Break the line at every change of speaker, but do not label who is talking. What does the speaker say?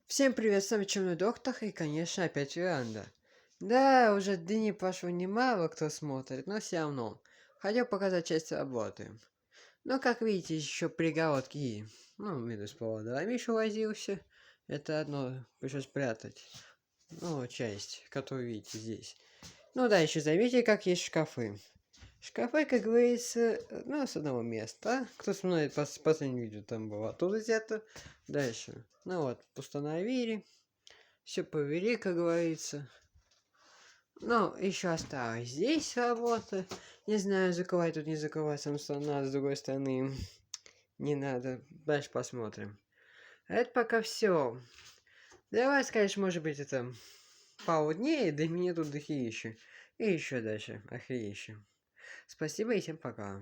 Всем привет, с вами Чумной Доктор и, конечно, опять Веранда. Да, уже дни прошло немало кто смотрит, но все равно. Хотел показать часть работы. Но, как видите, еще перегородки, минус проводами еще возился. Это одно пришлось спрятать. Часть, которую видите здесь. Да, еще заметьте, как есть шкафы. Шкафы, как говорится, с одного места. Кто смотрит последнее видео, там было оттуда взято. Дальше. Установили. Все повели, как говорится. Еще осталось здесь работа. Не знаю, закрывать тут, не закрывать, надо с другой стороны. Не надо. Дальше посмотрим. А это пока все. Давай, скажешь, может быть, это пару дней, да мне тут дохерища. И еще дальше, охерища. Спасибо и всем пока.